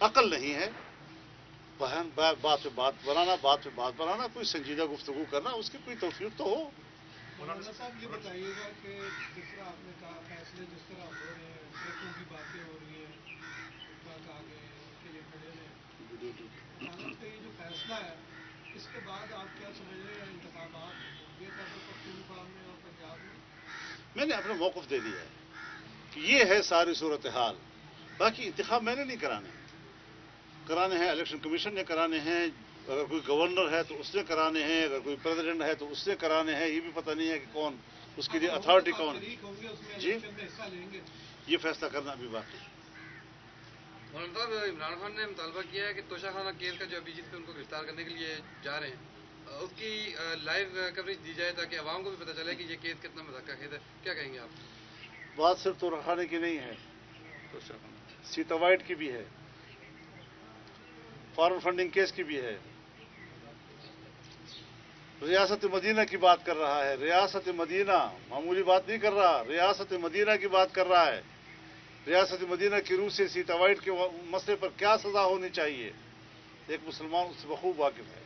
عقل نہیں ہے بات پہ بات بنانا کوئی سنجیدہ گفتگو کرنا، اس کی کوئی توفیق تو ہو۔ مولانا صاحب یہ بتائیے گا کہ جس طرح آپ نے کہا فیصلے جس طرح ہو رہے ہیں، ٹرکوں کی باتیں ہو رہی ہیں، ٹرک آگے ان کے لیے کھڑے ہیں، عدالت کا یہ جو فیصلہ ہے اس کے بعد آپ کیا سمجھ رہے ہیں انتخابات ہوں گے خیبر پختونخوا میں اور پنجاب میں نے اپنا موقف دے دیا ہے کہ یہ ہے ساری صورتحال، باقی انتخاب میں نے نہیں کرانے ہیں، الیکشن کمیشن نے کرانے ہیں، اگر کوئی گورنر ہے تو اس نے کرانے ہیں، اگر کوئی پریزیڈنٹ ہے تو اس نے کرانے ہیں، یہ بھی پتہ نہیں ہے کہ کون اس کے لیے اتھارٹی کون ہے۔ ہوں گے اس میں جی الیکشن میں حصہ لیں گے؟ یہ فیصلہ کرنا ابھی باقی ہے۔ مولانا صاحب عمران خان نے مطالبہ کیا ہے کہ توشہ خانہ کیس کا جو ابھی جس پہ ان کو گرفتار کرنے کے لیے جا رہے ہیں اس کی لائیو کوریج دی جائے تاکہ عوام کو بھی پتہ چلے کہ یہ کیس کتنا مذاکرہ خیز ہے، کیا کہیں گے آپ؟ بات صرف تو رکھانے کی نہیں ہے، سیتا وائٹ کی بھی ہے، فارن فنڈنگ کیس کی بھی ہے، ریاست مدینہ کی بات کر رہا ہے، ریاست مدینہ معمولی بات نہیں کر رہا، ریاست مدینہ کی بات کر رہا ہے، ریاست مدینہ کی روح سے سیتا وائٹ کے مسئلے پر کیا سزا ہونی چاہیے، ایک مسلمان اس سے بخوب واقف ہے۔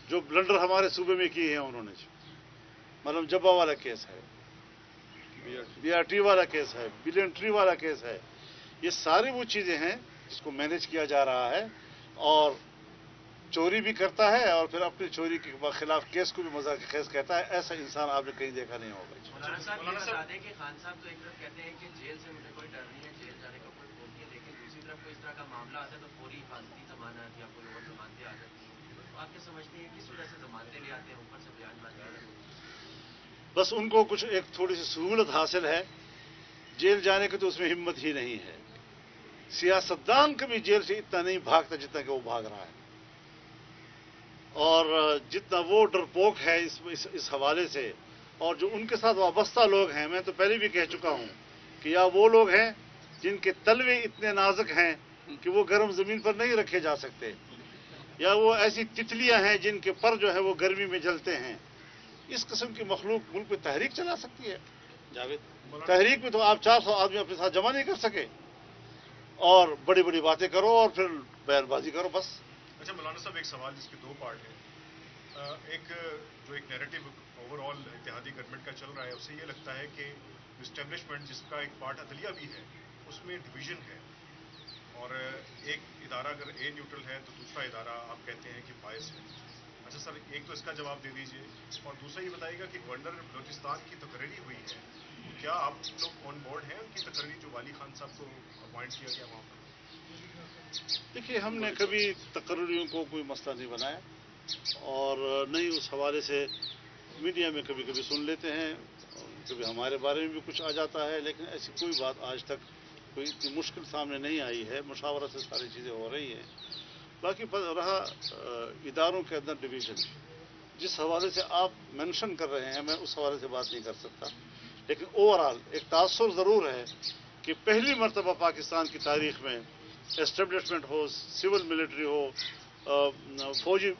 جو بلنڈر ہمارے صوبے میں کیے ہیں انہوں نے، ملم جبا والا کیس ہے، بی آر ٹی والا کیس ہے، بلین ٹری والا کیس ہے، یہ ساری وہ چیزیں ہیں جس کو مینج کیا جا رہا ہے، اور چوری بھی کرتا ہے اور پھر اپنی چوری کے خلاف کیس کو بھی مذاکرہ خیز کہتا ہے۔ ایسا انسان آپ نے کہیں دیکھا نہیں ہوگا۔ مولانا صاحب یہ بتا دیں کہ خان صاحب تو ایک طرف کہتے ہیں کہ جیل سے مجھے کوئی ڈر نہیں ہے، جیل جانے کا کوئی خوف نہیں ہے، لیکن دوسری طرف کوئی اس طرح کا معاملہ آتا ہے تو فوری حفاظتی ضمانت یا کوئی اور ضمانتیں آ جاتی ہیں، تو آپ کیا سمجھتے ہیں کس وجہ سے ضمانتیں لے آتے ہیں، اوپر سے بیان بازی الگ ہوتی ہے؟ بس ان کو کچھ ایک تھوڑی سی سہولت حاصل ہے، جیل جانے کی تو اس میں ہمت ہی نہیں ہے۔ سیاستدان کبھی جیل سے اتنا نہیں بھاگتا جتنا کہ وہ بھاگ رہا ہے، اور جتنا وہ ڈرپوک ہے اس حوالے سے، اور جو ان کے ساتھ وابستہ لوگ ہیں، میں تو پہلے بھی کہہ چکا ہوں کہ یا وہ لوگ ہیں جن کے تلوے اتنے نازک ہیں کہ وہ گرم زمین پر نہیں رکھے جا سکتے، یا وہ ایسی تتلیاں ہیں جن کے پر جو ہے وہ گرمی میں جلتے ہیں۔ اس قسم کی مخلوق ملک میں تحریک چلا سکتی ہے؟ جاوید، تحریک میں تو آپ 400 آدمی اپنے ساتھ جمع نہیں کر سکے، اور بڑی بڑی باتیں کرو اور پھر بیان بازی کرو بس۔ اچھا مولانا صاحب، ایک سوال جس کے دو پارٹ ہیں۔ ایک جو ایک نیریٹو اوور آل اتحادی گورنمنٹ کا چل رہا ہے، اسے یہ لگتا ہے کہ اسٹیبلشمنٹ جس کا ایک پارٹ عدلیہ بھی ہے اس میں ڈویژن ہے، اور ایک ادارہ اگر اے نیوٹرل ہے تو دوسرا ادارہ آپ کہتے ہیں کہ باعث ہے۔ اچھا سر، ایک تو اس کا جواب دے دیجئے، اور دوسرا یہ بتائیے گا کہ گورنر بلوچستان کی تقرری ہوئی ہے، کیا آپ لوگ آن بورڈ ہیں ان کی تقرری جو والی خان صاحب کو اپوائنٹ کیا گیا وہاں پر؟ دیکھیے، ہم نے کبھی تقرریوں کو کوئی مسئلہ نہیں بنایا، اور نہ ہی اس حوالے سے میڈیا میں کبھی کبھی سن لیتے ہیں، کبھی ہمارے بارے میں بھی کچھ آ جاتا ہے، لیکن ایسی کوئی بات آج تک کوئی اتنی مشکل سامنے نہیں آئی ہے، مشاورت سے ساری چیزیں ہو رہی ہیں۔ باقی رہا اداروں کے اندر ڈویژن، جس حوالے سے آپ مینشن کر رہے ہیں میں اس حوالے سے بات نہیں کر سکتا، لیکن اوور آل ایک تاثر ضرور ہے کہ پہلی مرتبہ پاکستان کی تاریخ میں اسٹیبلشمنٹ ہو، سول ملٹری ہو، فوجی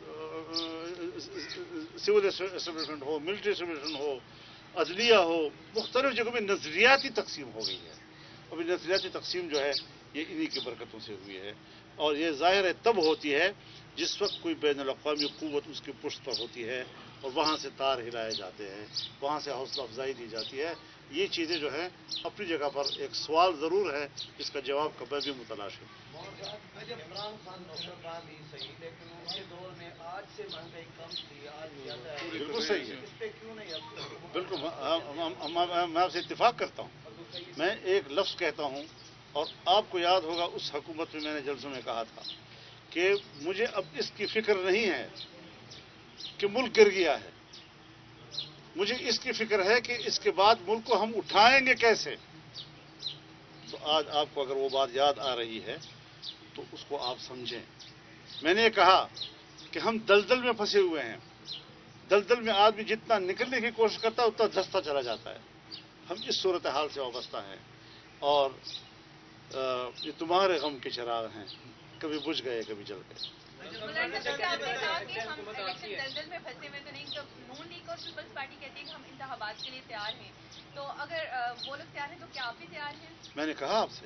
سول اسٹیبلشمنٹ ہو، ملٹری اسٹیبلشمنٹ ہو، عدلیہ ہو، مختلف جگہوں میں نظریاتی تقسیم ہو گئی ہے۔ ابھی نظریاتی تقسیم جو ہے یہ انہی کی برکتوں سے ہوئی ہے، اور یہ ظاہر ہے تب ہوتی ہے جس وقت کوئی بین الاقوامی قوت اس کی پشت پر ہوتی ہے، اور وہاں سے تار ہلائے جاتے ہیں، وہاں سے حوصلہ افزائی دی جاتی ہے۔ یہ چیزیں جو ہیں اپنی جگہ پر ایک سوال ضرور ہے جس کا جواب کا میں بھی متلاش ہوں۔ عمران خان نوکر تھا بھی صحیح، لیکن ان کے دور میں آج سے مہنگائی کم تھی، آج زیادہ ہے، بالکل صحیح ہے، اس پہ کیوں نہیں اب؟ بالکل میں آپ سے اتفاق کرتا ہوں۔ میں ایک لفظ کہتا ہوں، اور آپ کو یاد ہوگا اس حکومت میں نے جلسوں میں کہا تھا کہ مجھے اب اس کی فکر نہیں ہے کہ ملک گر گیا ہے، مجھے اس کی فکر ہے کہ اس کے بعد ملک کو ہم اٹھائیں گے کیسے۔ تو آج آپ کو اگر وہ بات یاد آ رہی ہے تو اس کو آپ سمجھیں۔ میں نے یہ کہا کہ ہم دلدل میں پھنسے ہوئے ہیں، دلدل میں آدمی جتنا نکلنے کی کوشش کرتا ہے اتنا دھستا چلا جاتا ہے۔ ہم اس صورتحال سے وابستہ ہیں، اور یہ تمہارے غم کے چراغ ہیں، کبھی بجھ گئے کبھی جل گئے۔ مولانا صاحب آپ نے کہا کہ ہم الیکشن دلدل میں پھنسے ہوئے تو نہیں، تو نون لیگ اور پیپلز پارٹی کہتی ہے کہ ہم انتخابات کے لیے تیار ہیں، تو اگر وہ لوگ تیار ہیں تو کیا آپ بھی تیار ہیں؟ میں نے کہا آپ سے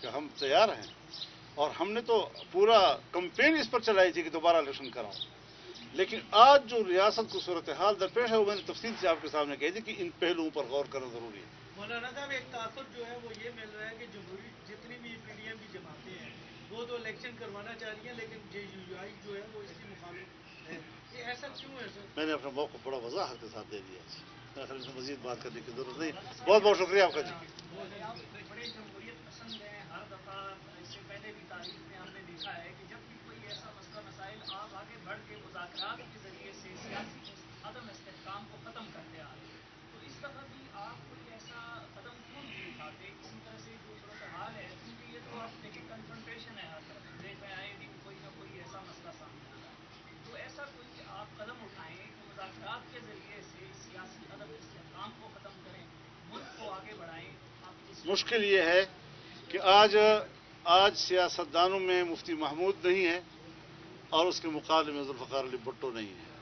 کہ ہم تیار ہیں، اور ہم نے تو پورا کمپین اس پر چلائی تھی کہ دوبارہ الیکشن کراؤ. لیکن آج جو ریاست کو صورتحال درپیش ہے وہ میں نے تفصیل سے آپ کے سامنے کہی تھی کہ ان پہلوؤں پر غور کرنا ضروری ہے. مولانا صاحب ایک تاثر جو ہے وہ یہ مل رہا ہے کہ جمہوری جتنی بھی پی ڈی ایم کی جماعتیں ہیں وہ تو الیکشن کروانا چاہ رہی ہیں، لیکن جے یو آئی جو ہے وہ اس کی مخالف ہے. یہ ایسا کیوں ہے سر؟ میں نے اپنا موقف بڑا وضاحت کے ساتھ دے دیا. میرے خیال میں مزید بات کرنے کی ضرورت نہیں. بہت بہت شکریہ آپ کا. جی بڑے جمہوریت پسند ہیں، ہر دفعہ اس سے پہلے بھی تاریخ میں ہم نے دیکھا ہے کہ جب بھی کوئی ایسا مسئلہ مسائل آپ آگے بڑھ کے مذاکرات کے ذریعے سے سیاسی عدم استحکام کو ختم کرتے آ رہے ہیں، تو اس دفعہ بھی آپ کوئی ایسا قدم کیوں نہیں اٹھاتے؟ کسی طرح سے جو صورتحال ہے، کیونکہ یہ تو آپ دیکھیں کنفرنٹیشن ہے ہر طرف، دیکھ رہے آئے دن کوئی نہ کوئی ایسا مسئلہ سامنے آ رہا ہے، تو ایسا کوئی آپ قدم اٹھائیں کہ مذاکرات کے ذریعے سے سیاسی عدم استحکام کو ختم کریں، ملک کو آگے بڑھائیں. مشکل یہ ہے کہ آج سیاستدانوں میں مفتی محمود نہیں ہے اور اس کے مقابلے میں ذوالفقار علی بھٹو نہیں ہے.